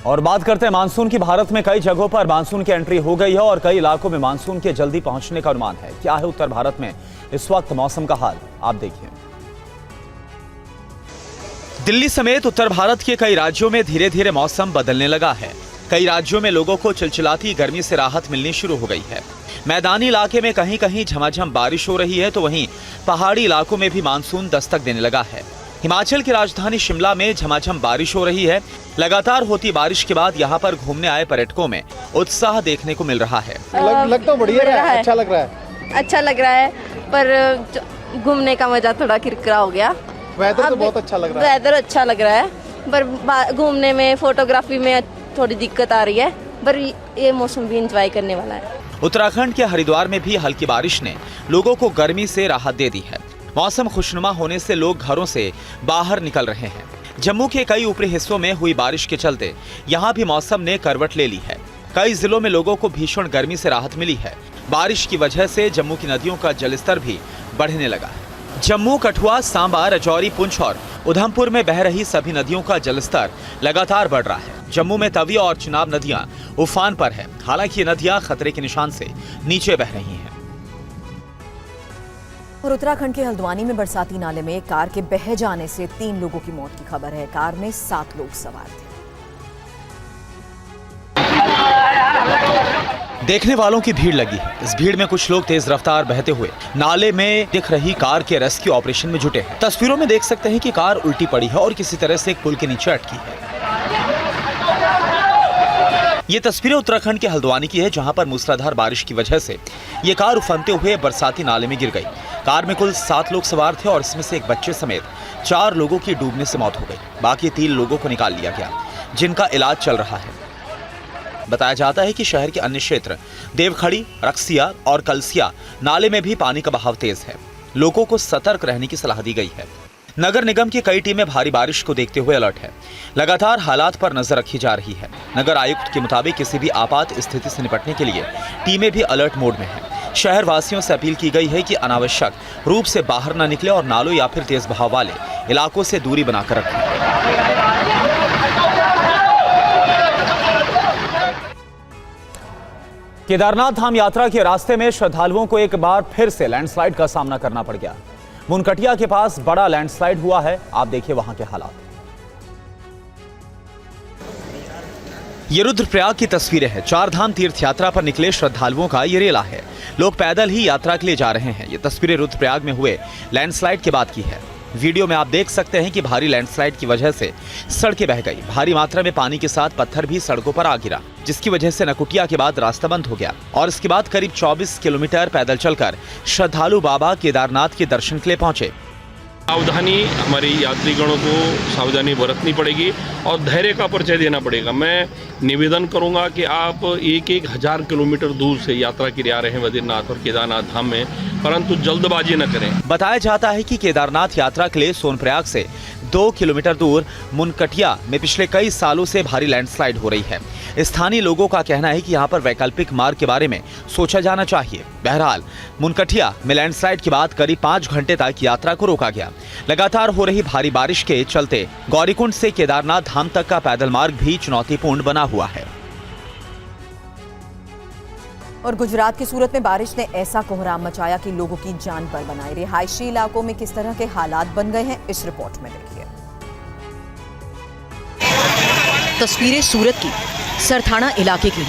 और बात करते हैं मानसून की। भारत में कई जगहों पर मानसून की एंट्री हो गई है और कई इलाकों में मानसून के जल्दी पहुंचने का अनुमान है। क्या है उत्तर भारत में इस वक्त मौसम का हाल, आप देखिए। दिल्ली समेत उत्तर भारत के कई राज्यों में धीरे धीरे मौसम बदलने लगा है। कई राज्यों में लोगों को चिलचिलाती गर्मी से राहत मिलनी शुरू हो गई है। मैदानी इलाके में कहीं कहीं झमाझम बारिश हो रही है, तो वहीं पहाड़ी इलाकों में भी मानसून दस्तक देने लगा है। हिमाचल की राजधानी शिमला में झमाझम बारिश हो रही है। लगातार होती बारिश के बाद यहाँ पर घूमने आए पर्यटकों में उत्साह देखने को मिल रहा है। लग तो बढ़िया है, अच्छा लग रहा है। अच्छा लग रहा है, पर घूमने का मजा थोड़ा किरकिरा हो गया। वेदर तो बहुत अच्छा लग रहा है। वेदर अच्छा लग रहा है, पर घूमने में, फोटोग्राफी में थोड़ी दिक्कत आ रही है, पर ये मौसम भी एंजॉय करने वाला है। उत्तराखंड के हरिद्वार में भी हल्की बारिश ने लोगों को गर्मी से राहत दे दी है। मौसम खुशनुमा होने से लोग घरों से बाहर निकल रहे हैं। जम्मू के कई ऊपरी हिस्सों में हुई बारिश के चलते यहाँ भी मौसम ने करवट ले ली है। कई जिलों में लोगों को भीषण गर्मी से राहत मिली है। बारिश की वजह से जम्मू की नदियों का जलस्तर भी बढ़ने लगा है। जम्मू, कठुआ, सांबा, राजौरी, पुंछ और उधमपुर में बह रही सभी नदियों का जलस्तर लगातार बढ़ रहा है। जम्मू में तवी और चिनाब नदियां उफान पर है। हालांकि ये नदियां खतरे के निशान से नीचे बह रही हैं। और उत्तराखंड के हल्द्वानी में बरसाती नाले में कार के बह जाने से 3 लोगों की मौत की खबर है। कार में 7 लोग सवार थे। देखने वालों की भीड़ लगी है। इस भीड़ में कुछ लोग तेज रफ्तार बहते हुए नाले में दिख रही कार के रेस्क्यू ऑपरेशन में जुटे हैं। तस्वीरों में देख सकते हैं कि कार उल्टी पड़ी है और किसी तरह से एक पुल के नीचे अटकी है। ये तस्वीरें उत्तराखंड के हल्द्वानी की है, जहां पर मूसलाधार बारिश की वजह से ये कार उफनते हुए बरसाती नाले में गिर गई। कार में कुल 7 लोग सवार थे और इसमें से एक बच्चे समेत 4 लोगों की डूबने से मौत हो गई। बाकी 3 लोगों को निकाल लिया गया, जिनका इलाज चल रहा है। बताया जाता है कि शहर के अन्य क्षेत्र देवखड़ी, रक्सिया और कलसिया नाले में भी पानी का बहाव तेज है। लोगों को सतर्क रहने की सलाह दी गई है। नगर निगम की कई टीमें भारी बारिश को देखते हुए अलर्ट है। लगातार हालात पर नजर रखी जा रही है। नगर आयुक्त के मुताबिक किसी भी आपात स्थिति से निपटने के लिए टीमें भी अलर्ट मोड में हैं। शहर वासियों से अपील की गई है कि अनावश्यक रूप से बाहर न निकले और नालों या फिर तेज बहाव वाले इलाकों से दूरी बनाकर रखें। केदारनाथ धाम यात्रा के रास्ते में श्रद्धालुओं को एक बार फिर से लैंडस्लाइड का सामना करना पड़ गया। मुनकटिया के पास बड़ा लैंडस्लाइड हुआ है। आप देखिए वहां के हालात। ये रुद्रप्रयाग की तस्वीरें हैं। 4 धाम तीर्थ यात्रा पर निकले श्रद्धालुओं का ये रेला है। लोग पैदल ही यात्रा के लिए जा रहे हैं। ये तस्वीरें रुद्रप्रयाग में हुए लैंडस्लाइड के बाद की है। वीडियो में आप देख सकते हैं कि भारी लैंडस्लाइड की वजह से सड़कें बह गई। भारी मात्रा में पानी के साथ पत्थर भी सड़कों पर आ गिरा, जिसकी वजह से नकुटिया के बाद रास्ता बंद हो गया और इसके बाद करीब 24 किलोमीटर पैदल चलकर श्रद्धालु बाबा केदारनाथ के दर्शन के लिए पहुंचे। सावधानी, हमारी यात्रीगणों को सावधानी बरतनी पड़ेगी और धैर्य का परिचय देना पड़ेगा। मैं निवेदन करूंगा कि आप 1,000 किलोमीटर दूर से यात्रा के लिए आ रहे हैं बद्रीनाथ और केदारनाथ धाम में, परंतु जल्दबाजी न करें। बताया जाता है कि केदारनाथ यात्रा के लिए सोनप्रयाग से 2 किलोमीटर दूर मुनकटिया में पिछले कई सालों से भारी लैंडस्लाइड हो रही है। स्थानीय लोगों का कहना है कि यहाँ पर वैकल्पिक मार्ग के बारे में सोचा जाना चाहिए। बहरहाल मुनकटिया में लैंडस्लाइड के बाद करीब 5 घंटे तक यात्रा को रोका गया। लगातार हो रही भारी बारिश के चलते गौरीकुंड से केदारनाथ धाम तक का पैदल मार्ग भी चुनौतीपूर्ण बना हुआ है। और गुजरात की सूरत में बारिश ने ऐसा कोहराम मचाया कि लोगों की जान पर बनाई। रिहायशी इलाकों में किस तरह के हालात बन गए हैं, इस रिपोर्ट में देखिए। तस्वीरें सूरत की सरथाना इलाके की,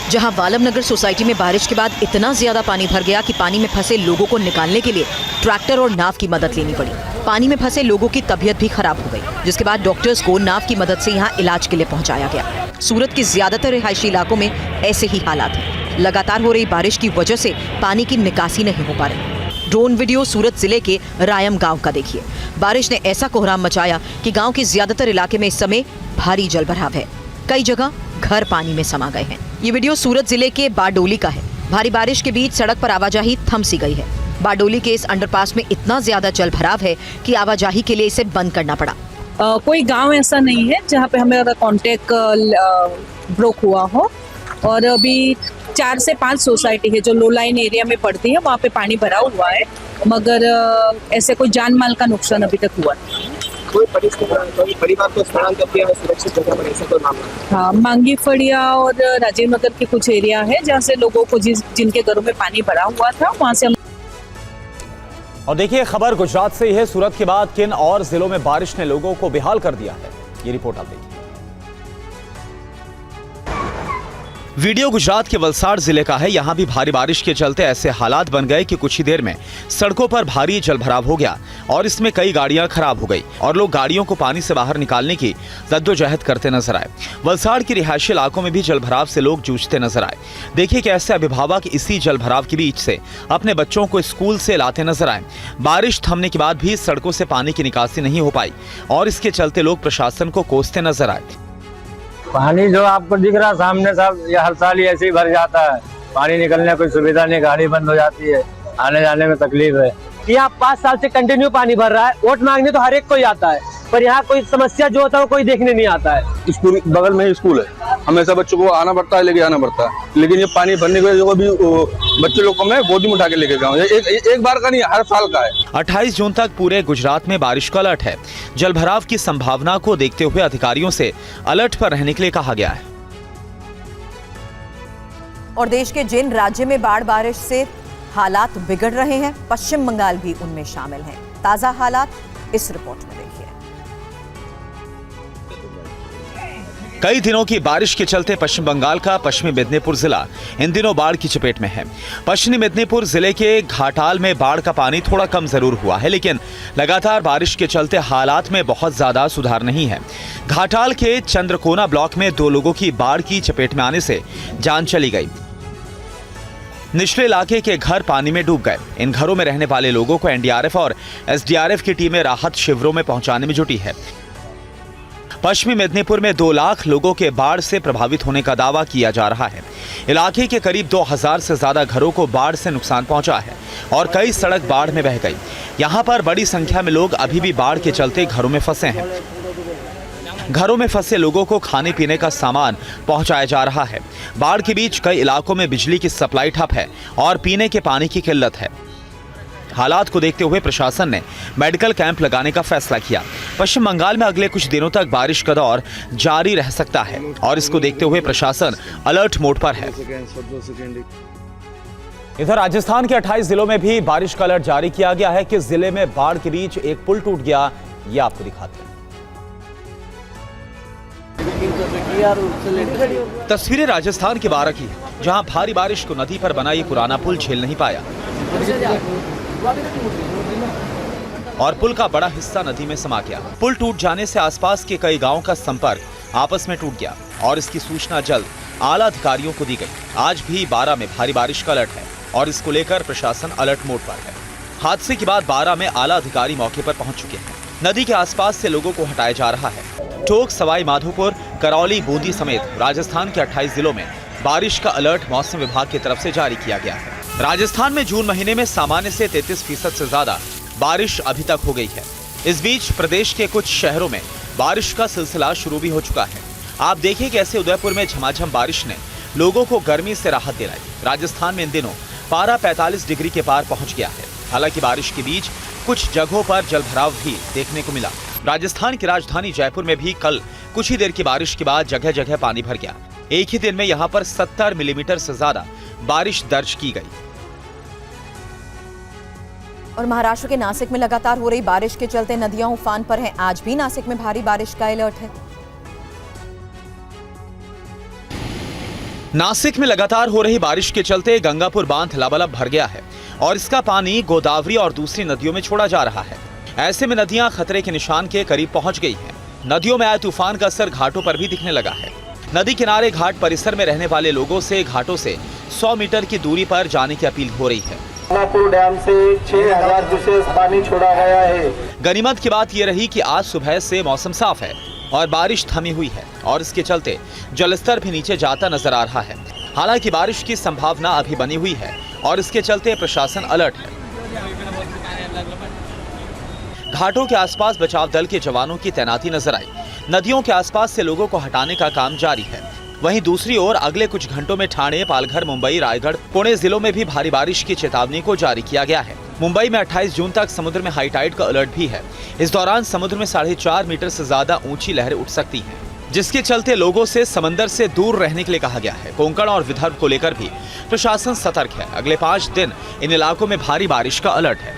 जहां वालम नगर सोसाइटी में बारिश के बाद इतना ज्यादा पानी भर गया कि पानी में फंसे लोगों को निकालने के लिए ट्रैक्टर और नाव की मदद लेनी पड़ी। पानी में फंसे लोगों की तबीयत भी खराब हो गई, जिसके बाद डॉक्टर्स को नाव की मदद से यहां इलाज के लिए पहुंचाया गया। सूरत के ज्यादातर रिहायशी इलाकों में ऐसे ही हालात हैं। लगातार हो रही बारिश की वजह से पानी की निकासी नहीं हो पा रही। ड्रोन वीडियो सूरत जिले के रायम गांव का देखिए। बारिश ने ऐसा कोहराम मचाया कि गांव के ज्यादातर इलाके में इस समय भारी जलभराव है। कई जगह घर पानी में समा गए हैं। ये वीडियो सूरत जिले के बारडोली का है। भारी बारिश के बीच सड़क पर आवाजाही थम सी गई है। बारडोली के इस अंडरपास में इतना ज्यादा जलभराव है कि आवाजाही के लिए इसे बंद करना पड़ा। कोई गांव ऐसा नहीं है जहां पे हमें कांटेक्ट ब्रोक हुआ हो, और अभी 4 से 5 सोसाइटी है जो लो लाइन एरिया में पड़ती है, वहाँ पे पानी भरा हुआ है, मगर ऐसे कोई जान माल का नुकसान अभी तक हुआ नहीं। कोई परिवार को स्थलांतर किया है सुरक्षित जगह पर, ऐसा कोई मामला? हाँ, मांगी फड़िया और राजीव नगर के कुछ एरिया है जहाँ से लोगों को जिनके घरों में पानी भरा हुआ था वहाँ से हम। और देखिए खबर गुजरात से ही है। सूरत के बाद किन और जिलों में बारिश ने लोगों को बेहाल कर दिया है, ये रिपोर्ट आप देखिए। वीडियो गुजरात के वलसाड़ जिले का है। यहां भी भारी बारिश के चलते ऐसे हालात बन गए कि कुछ ही देर में सड़कों पर भारी जलभराव हो गया और इसमें कई गाड़ियां खराब हो गई और लोग गाड़ियों को पानी से बाहर निकालने की जद्दोजहद करते नजर आए। वलसाड़ के रिहायशी इलाकों में भी जलभराव से लोग जूझते नजर आए। देखिए कि ऐसे अभिभावक इसी जलभराव के बीच से अपने बच्चों को स्कूल से लाते नजर आए। बारिश थमने के बाद भी सड़कों से पानी की निकासी नहीं हो पाई और इसके चलते लोग प्रशासन को कोसते नजर आए। पानी जो आपको दिख रहा सामने साहब, ये हर साल ही ऐसे ही भर जाता है। पानी निकलने कोई सुविधा नहीं, गाड़ी बंद हो जाती है, आने जाने में तकलीफ है। यहाँ 5 साल से कंटिन्यू पानी भर रहा है। वोट मांगने तो हर एक कोई आता है, पर यहाँ कोई समस्या जो होता है वो कोई देखने नहीं आता है। स्कूल बगल में ही स्कूल है, हमेशा बच्चों को आना पड़ता है, लेके आना पड़ता है। लेकिन ये पानी भरने की वजह से भी बच्चे लोग को मैं गोदी में उठा के लेके गया हूँ। एक बार का नहीं, हर साल का है। 28 जून तक पूरे गुजरात में बारिश का अलर्ट है। जलभराव की संभावना को देखते हुए अधिकारियों से अलर्ट पर रहने के लिए कहा गया है। और देश के जिन राज्य में बाढ़ बारिश से हालात बिगड़ रहे हैं, पश्चिम बंगाल भी उनमें शामिल है। ताजा हालात इस रिपोर्ट में देखिए। कई दिनों की बारिश के चलते पश्चिम बंगाल का पश्चिमी मेदिनीपुर जिला इन दिनों बाढ़ की चपेट में है। पश्चिमी मेदिनीपुर जिले के घाटाल में बाढ़ का पानी थोड़ा कम जरूर हुआ है, लेकिन लगातार बारिश के चलते हालात में बहुत ज्यादा सुधार नहीं है। घाटाल के चंद्रकोना ब्लॉक में 2 लोगों की बाढ़ की चपेट में आने से जान चली गई। निचले इलाके के घर पानी में डूब गए। इन घरों में रहने वाले लोगों को एनडीआरएफ और एसडीआरएफ की टीमें राहत शिविरों में पहुंचाने में जुटी है। पश्चिमी मेदिनीपुर में 2 लाख लोगों के बाढ़ से प्रभावित होने का दावा किया जा रहा है। इलाके के करीब 2000 से ज्यादा घरों को बाढ़ से नुकसान पहुंचा है और कई सड़क बाढ़ में बह गई। यहां पर बड़ी संख्या में लोग अभी भी बाढ़ के चलते घरों में फंसे हैं। घरों में फंसे लोगों को खाने पीने का सामान पहुंचाया जा रहा है। बाढ़ के बीच कई इलाकों में बिजली की सप्लाई ठप है और पीने के पानी की किल्लत है। हालात को देखते हुए प्रशासन ने मेडिकल कैंप लगाने का फैसला किया। पश्चिम बंगाल में अगले कुछ दिनों तक बारिश का दौर जारी रह सकता है और इसको देखते हुए प्रशासन अलर्ट मोड पर है। इधर राजस्थान के 28 जिलों में भी बारिश का अलर्ट जारी किया गया है। किस जिले में बाढ़ के बीच एक पुल टूट गया, ये आपको दिखाते हैं। तस्वीरें राजस्थान के बारा की है, जहां भारी बारिश को नदी पर बना ये पुराना पुल झेल नहीं पाया और पुल का बड़ा हिस्सा नदी में समा गया। पुल टूट जाने से आसपास के कई गांवों का संपर्क आपस में टूट गया और इसकी सूचना जल्द आला अधिकारियों को दी गई। आज भी बारा में भारी बारिश का अलर्ट है और इसको लेकर प्रशासन अलर्ट मोड पर है। हादसे के बाद बारा में आला अधिकारी मौके पर पहुंच चुके हैं। नदी के आसपास से लोगों को हटाया जा रहा है। टोंक, सवाई माधोपुर, करौली, बूंदी समेत राजस्थान के 28 जिलों में बारिश का अलर्ट मौसम विभाग की तरफ से जारी किया गया है। राजस्थान में जून महीने में सामान्य से 33% से ज्यादा बारिश अभी तक हो गई है। इस बीच प्रदेश के कुछ शहरों में बारिश का सिलसिला शुरू भी हो चुका है। आप देखिए कैसे उदयपुर में झमाझम बारिश ने लोगों को गर्मी से राहत दिलाई। राजस्थान में इन दिनों पारा 45 डिग्री के पार पहुंच गया है। हालांकि बारिश के बीच कुछ जगहों पर जलभराव भी देखने को मिला। राजस्थान की राजधानी जयपुर में भी कल कुछ ही देर की बारिश के बाद जगह जगह पानी भर गया। एक ही दिन में यहां पर 70 मिलीमीटर से ज्यादा बारिश दर्ज की गई। और महाराष्ट्र के नासिक में लगातार हो रही बारिश के चलते नदियां उफान पर हैं। आज भी नासिक में भारी बारिश का अलर्ट है। नासिक में लगातार हो रही बारिश के चलते गंगापुर बांध लबालब भर गया है और इसका पानी गोदावरी और दूसरी नदियों में छोड़ा जा रहा है। ऐसे में नदियां खतरे के निशान के करीब पहुंच गई हैं। नदियों में आए तूफान का असर घाटों पर भी दिखने लगा है। नदी किनारे घाट परिसर में रहने वाले लोगों से घाटों से 100 मीटर की दूरी पर जाने की अपील हो रही है। गंगापुर डैम से 6000 क्यूसेक पानी छोड़ा गया है। गनीमत की बात यह रही कि आज सुबह से मौसम साफ है और बारिश थमी हुई है और इसके चलते जलस्तर भी नीचे जाता नजर आ रहा है। हालांकि बारिश की संभावना अभी बनी हुई है और इसके चलते प्रशासन अलर्ट है। घाटों के आसपास बचाव दल के जवानों की तैनाती नजर आई। नदियों के आसपास से लोगों को हटाने का काम जारी है। वहीं दूसरी ओर अगले कुछ घंटों में ठाणे, पालघर, मुंबई, रायगढ़, पुणे जिलों में भी भारी बारिश की चेतावनी को जारी किया गया है। मुंबई में 28 जून तक समुद्र में हाई टाइड का अलर्ट भी है। इस दौरान समुद्र में 4.5 मीटर से ज्यादा ऊंची लहरें उठ सकती हैं, जिसके चलते लोगों से समंदर से दूर रहने के लिए कहा गया है। कोंकण और विदर्भ को लेकर भी प्रशासन सतर्क है। अगले 5 दिन इन इलाकों में भारी बारिश का अलर्ट है।